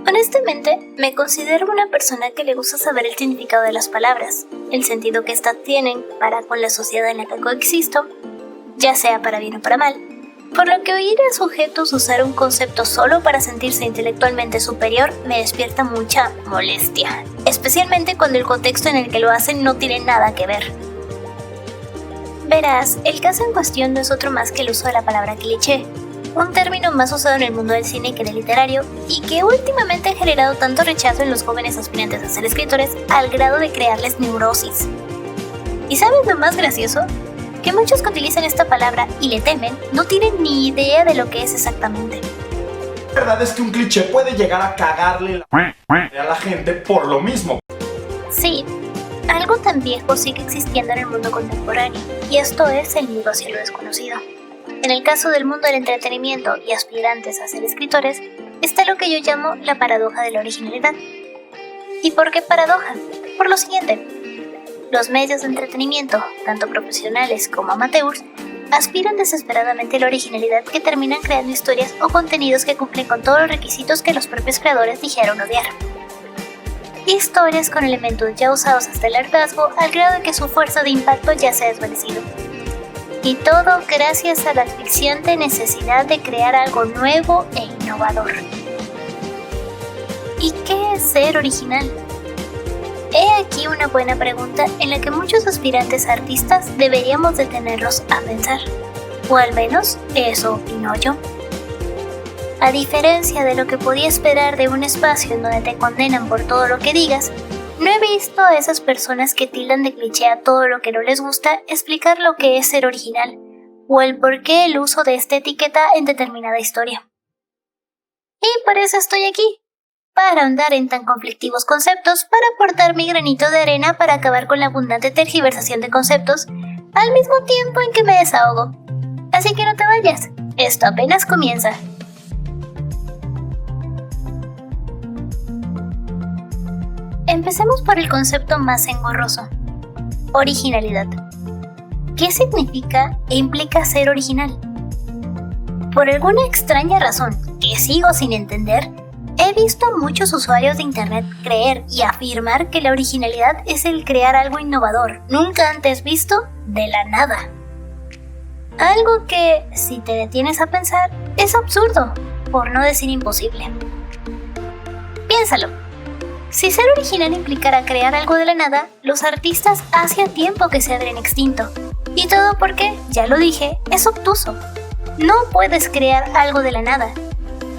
Honestamente, me considero una persona que le gusta saber el significado de las palabras, el sentido que éstas tienen para con la sociedad en la que coexisto, ya sea para bien o para mal, por lo que oír a sujetos usar un concepto solo para sentirse intelectualmente superior me despierta mucha molestia, especialmente cuando el contexto en el que lo hacen no tiene nada que ver. Verás, el caso en cuestión no es otro más que el uso de la palabra cliché, un término más usado en el mundo del cine que en el literario y que últimamente ha generado tanto rechazo en los jóvenes aspirantes a ser escritores al grado de crearles neurosis. ¿Y sabes lo más gracioso? Que muchos que utilizan esta palabra y le temen no tienen ni idea de lo que es exactamente. La verdad es que un cliché puede llegar a cagarle a la gente por lo mismo. Sí, algo tan viejo sigue existiendo en el mundo contemporáneo, y esto es el miedo hacia lo desconocido. En el caso del mundo del entretenimiento y aspirantes a ser escritores, está lo que yo llamo la paradoja de la originalidad. ¿Y por qué paradoja? Por lo siguiente. Los medios de entretenimiento, tanto profesionales como amateurs, aspiran desesperadamente a la originalidad que terminan creando historias o contenidos que cumplen con todos los requisitos que los propios creadores dijeron odiar. Historias con elementos ya usados hasta el hartazgo al grado de que su fuerza de impacto ya se ha desvanecido. Y todo gracias a la asfixiante necesidad de crear algo nuevo e innovador. ¿Y qué es ser original? He aquí una buena pregunta en la que muchos aspirantes artistas deberíamos detenerlos a pensar. O al menos eso opino yo. A diferencia de lo que podía esperar de un espacio en donde te condenan por todo lo que digas, no he visto a esas personas que tildan de cliché a todo lo que no les gusta explicar lo que es ser original, o el por qué el uso de esta etiqueta en determinada historia. Y por eso estoy aquí, para ahondar en tan conflictivos conceptos, para aportar mi granito de arena para acabar con la abundante tergiversación de conceptos, al mismo tiempo en que me desahogo. Así que no te vayas, esto apenas comienza. Empecemos por el concepto más engorroso: originalidad. ¿Qué significa e implica ser original? Por alguna extraña razón que sigo sin entender, he visto a muchos usuarios de internet creer y afirmar que la originalidad es el crear algo innovador, nunca antes visto, de la nada. Algo que, si te detienes a pensar, es absurdo, por no decir imposible. Piénsalo. Si ser original implicara crear algo de la nada, los artistas hacía tiempo que se habrían extinto. Y todo porque, ya lo dije, es obtuso. No puedes crear algo de la nada.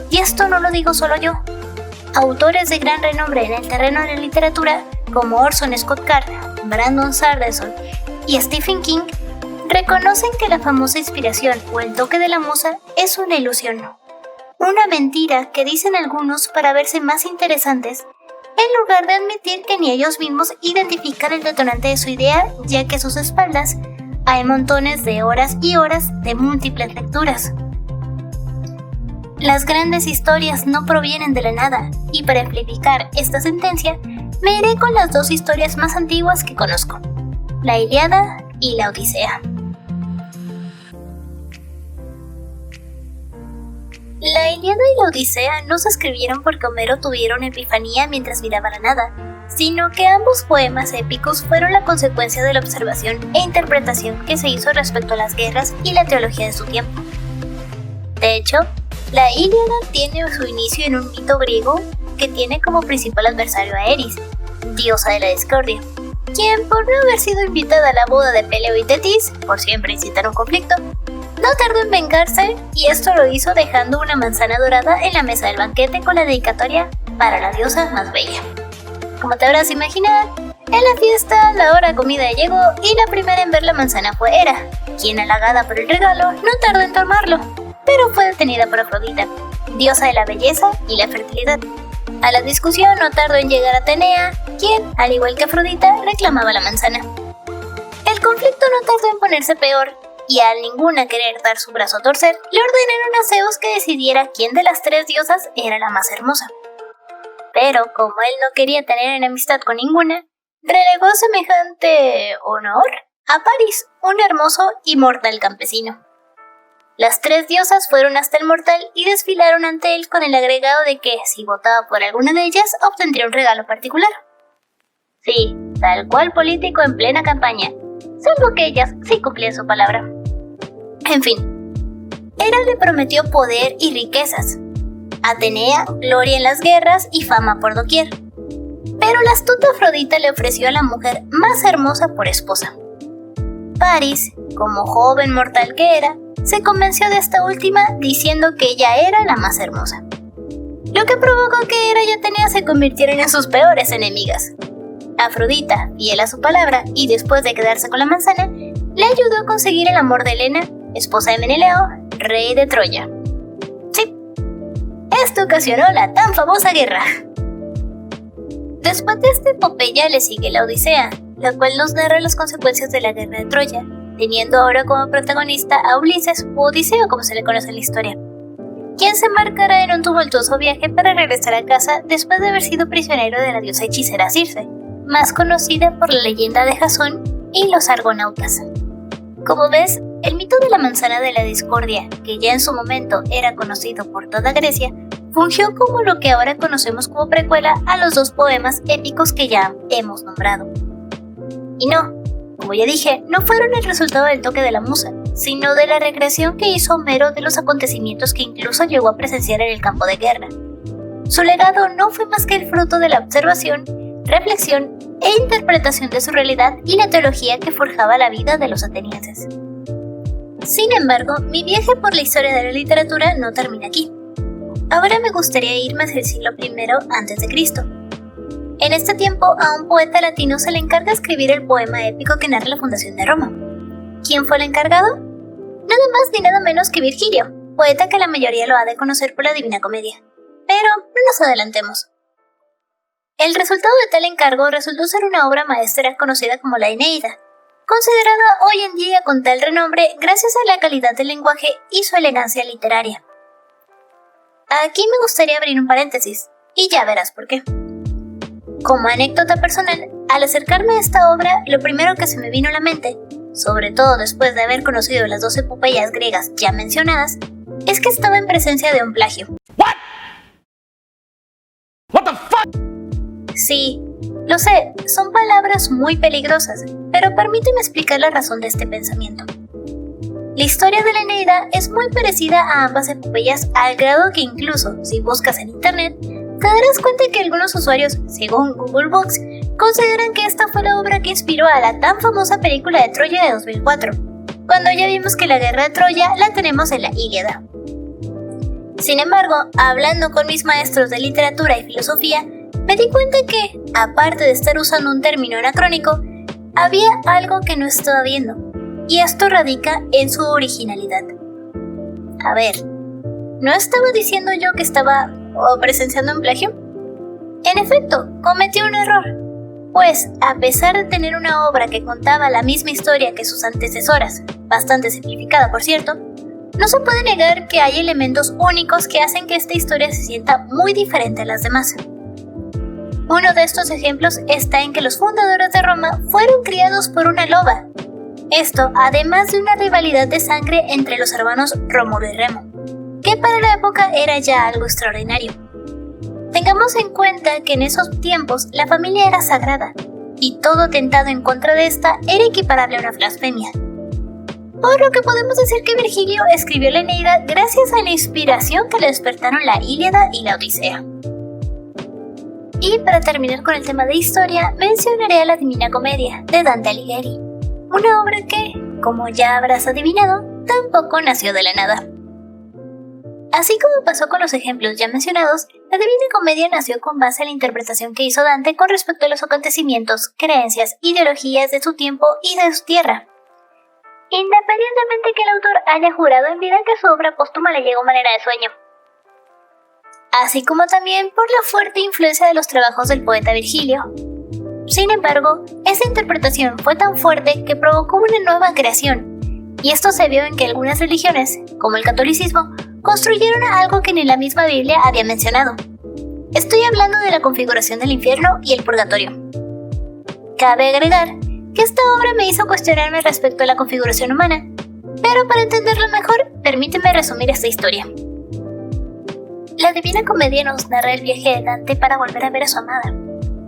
Y esto no lo digo solo yo. Autores de gran renombre en el terreno de la literatura, como Orson Scott Card, Brandon Sanderson y Stephen King, reconocen que la famosa inspiración o el toque de la musa es una ilusión. Una mentira que dicen algunos para verse más interesantes, en lugar de admitir que ni ellos mismos identifican el detonante de su idea, ya que a sus espaldas hay montones de horas y horas de múltiples lecturas. Las grandes historias no provienen de la nada, y para amplificar esta sentencia, me iré con las dos historias más antiguas que conozco: la Ilíada y la Odisea. La Ilíada y la Odisea no se escribieron porque Homero tuviera una epifanía mientras miraba la nada, sino que ambos poemas épicos fueron la consecuencia de la observación e interpretación que se hizo respecto a las guerras y la teología de su tiempo. De hecho, la Ilíada tiene su inicio en un mito griego que tiene como principal adversario a Eris, diosa de la discordia, quien, por no haber sido invitada a la boda de Peleo y Tetis, por siempre incitar un conflicto, no tardó en vengarse, y esto lo hizo dejando una manzana dorada en la mesa del banquete con la dedicatoria para la diosa más bella. Como te habrás imaginado, en la fiesta la hora de comida llegó y la primera en ver la manzana fue Hera, quien, halagada por el regalo, no tardó en tomarlo, pero fue detenida por Afrodita, diosa de la belleza y la fertilidad. A la discusión no tardó en llegar Atenea, quien, al igual que Afrodita, reclamaba la manzana. El conflicto no tardó en ponerse peor, y al ninguna querer dar su brazo a torcer, le ordenaron a Zeus que decidiera quién de las tres diosas era la más hermosa. Pero como él no quería tener enemistad con ninguna, relegó semejante honor a París, un hermoso y mortal campesino. Las 3 diosas fueron hasta el mortal y desfilaron ante él con el agregado de que, si votaba por alguna de ellas, obtendría un regalo particular. Sí, tal cual político en plena campaña, salvo que ellas sí cumplían su palabra. En fin, Hera le prometió poder y riquezas, Atenea, gloria en las guerras y fama por doquier. Pero la astuta Afrodita le ofreció a la mujer más hermosa por esposa. Paris, como joven mortal que era, se convenció de esta última diciendo que ella era la más hermosa, lo que provocó que Hera y Atenea se convirtieran en sus peores enemigas. Afrodita, fiel a su palabra y después de quedarse con la manzana, le ayudó a conseguir el amor de Helena, esposa de Menelao, rey de Troya. Sí, esto ocasionó la tan famosa guerra. Después de esta epopeya le sigue la Odisea, la cual nos narra las consecuencias de la guerra de Troya, teniendo ahora como protagonista a Ulises, u Odiseo como se le conoce en la historia, quien se embarcará en un tumultuoso viaje para regresar a casa después de haber sido prisionero de la diosa hechicera Circe, más conocida por la leyenda de Jasón y los argonautas. Como ves, el mito de la manzana de la discordia, que ya en su momento era conocido por toda Grecia, fungió como lo que ahora conocemos como precuela a los 2 poemas épicos que ya hemos nombrado. Y no, como ya dije, no fueron el resultado del toque de la musa, sino de la recreación que hizo Homero de los acontecimientos que incluso llegó a presenciar en el campo de guerra. Su legado no fue más que el fruto de la observación, reflexión e interpretación de su realidad y la teología que forjaba la vida de los atenienses. Sin embargo, mi viaje por la historia de la literatura no termina aquí. Ahora me gustaría irme hacia el siglo I a.C. En este tiempo, a un poeta latino se le encarga escribir el poema épico que narra la fundación de Roma. ¿Quién fue el encargado? Nada más ni nada menos que Virgilio, poeta que la mayoría lo ha de conocer por la Divina Comedia. Pero no nos adelantemos. El resultado de tal encargo resultó ser una obra maestra conocida como la Eneida, considerada hoy en día con tal renombre gracias a la calidad del lenguaje y su elegancia literaria. Aquí me gustaría abrir un paréntesis, y ya verás por qué. Como anécdota personal, al acercarme a esta obra, lo primero que se me vino a la mente, sobre todo después de haber conocido las 2 epopeyas griegas ya mencionadas, es que estaba en presencia de un plagio. What the fuck? Sí, lo sé, son palabras muy peligrosas, pero permíteme explicar la razón de este pensamiento. La historia de la Eneida es muy parecida a ambas epopeyas al grado que incluso, si buscas en internet, te darás cuenta que algunos usuarios, según Google Books, consideran que esta fue la obra que inspiró a la tan famosa película de Troya de 2004, cuando ya vimos que la guerra de Troya la tenemos en la Ilíada. Sin embargo, hablando con mis maestros de literatura y filosofía, me di cuenta que, aparte de estar usando un término anacrónico, había algo que no estaba viendo, y esto radica en su originalidad. A ver, ¿no estaba diciendo yo que estaba presenciando un plagio? En efecto, cometí un error, pues a pesar de tener una obra que contaba la misma historia que sus antecesoras, bastante simplificada por cierto, no se puede negar que hay elementos únicos que hacen que esta historia se sienta muy diferente a las demás. Uno de estos ejemplos está en que los fundadores de Roma fueron criados por una loba. Esto, además de una rivalidad de sangre entre los hermanos Rómulo y Remo, que para la época era ya algo extraordinario. Tengamos en cuenta que en esos tiempos la familia era sagrada, y todo atentado en contra de esta era equiparable a una blasfemia. Por lo que podemos decir que Virgilio escribió la Eneida gracias a la inspiración que le despertaron la Ilíada y la Odisea. Y para terminar con el tema de historia, mencionaré a la Divina Comedia, de Dante Alighieri, una obra que, como ya habrás adivinado, tampoco nació de la nada. Así como pasó con los ejemplos ya mencionados, la Divina Comedia nació con base en la interpretación que hizo Dante con respecto a los acontecimientos, creencias, ideologías de su tiempo y de su tierra. Independientemente que el autor haya jurado en vida que su obra póstuma le llegó manera de sueño. Así como también por la fuerte influencia de los trabajos del poeta Virgilio. Sin embargo, esa interpretación fue tan fuerte que provocó una nueva creación, y esto se vio en que algunas religiones, como el catolicismo, construyeron algo que ni la misma Biblia había mencionado. Estoy hablando de la configuración del infierno y el purgatorio. Cabe agregar que esta obra me hizo cuestionarme respecto a la configuración humana, Pero para entenderlo mejor, permíteme resumir esta historia. La Divina Comedia nos narra el viaje de Dante para volver a ver a su amada.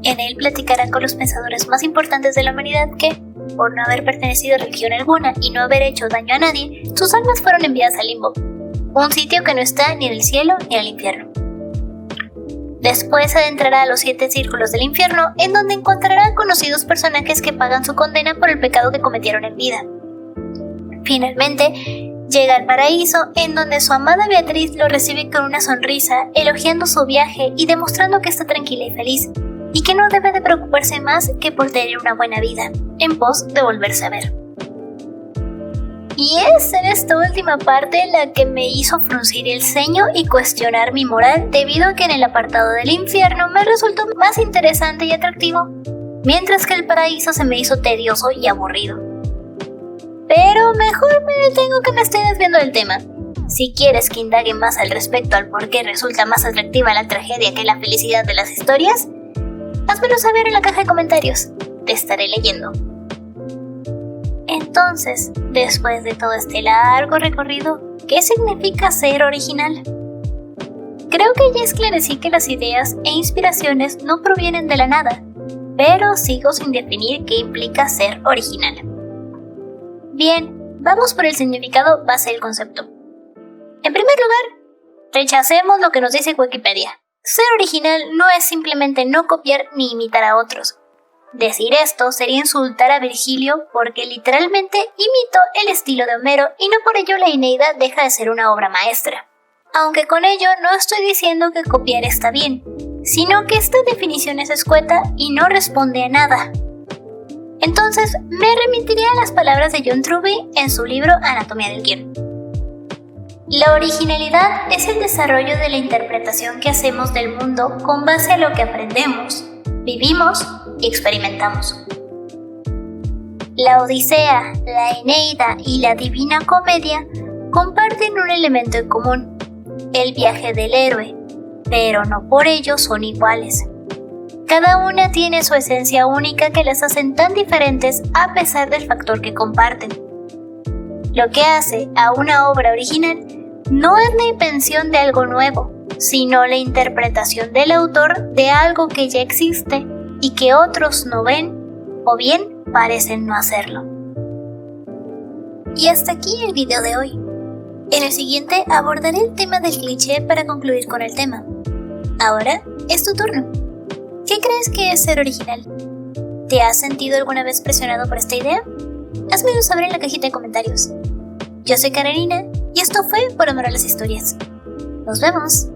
En él platicará con los pensadores más importantes de la humanidad que, por no haber pertenecido a religión alguna y no haber hecho daño a nadie, sus almas fueron enviadas al limbo, un sitio que no está ni en el cielo ni en el infierno. Después se adentrará a los 7 círculos del infierno, en donde encontrará conocidos personajes que pagan su condena por el pecado que cometieron en vida. Finalmente, llega al paraíso, en donde su amada Beatriz lo recibe con una sonrisa, elogiando su viaje y demostrando que está tranquila y feliz, y que no debe de preocuparse más que por tener una buena vida, en pos de volverse a ver. Y es en esta última parte la que me hizo fruncir el ceño y cuestionar mi moral, debido a que en el apartado del infierno me resultó más interesante y atractivo, mientras que el paraíso se me hizo tedioso y aburrido. Pero mejor me detengo que me estoy desviando del tema. Si quieres que indague más al respecto al por qué resulta más atractiva la tragedia que la felicidad de las historias, házmelo saber en la caja de comentarios. Te estaré leyendo. Entonces, después de todo este largo recorrido, ¿qué significa ser original? Creo que ya esclarecí que las ideas e inspiraciones no provienen de la nada, pero sigo sin definir qué implica ser original. Bien, vamos por el significado base del concepto. En primer lugar, rechacemos lo que nos dice Wikipedia. Ser original no es simplemente no copiar ni imitar a otros. Decir esto sería insultar a Virgilio porque literalmente imitó el estilo de Homero y no por ello la Eneida deja de ser una obra maestra. Aunque con ello no estoy diciendo que copiar está bien, sino que esta definición es escueta y no responde a nada. Entonces me remitiré a las palabras de John Truby en su libro Anatomía del guión. La originalidad es el desarrollo de la interpretación que hacemos del mundo con base a lo que aprendemos, vivimos y experimentamos. La Odisea, la Eneida y la Divina Comedia comparten un elemento en común, el viaje del héroe, pero no por ello son iguales. Cada una tiene su esencia única que las hacen tan diferentes a pesar del factor que comparten. Lo que hace a una obra original no es la invención de algo nuevo, sino la interpretación del autor de algo que ya existe y que otros no ven o bien parecen no hacerlo. Y hasta aquí el video de hoy. En el siguiente abordaré el tema del cliché para concluir con el tema. Ahora es tu turno. ¿Qué crees que es ser original? ¿Te has sentido alguna vez presionado por esta idea? Házmelo saber en la cajita de comentarios. Yo soy Karenina y esto fue Por Amor a las Historias. ¡Nos vemos!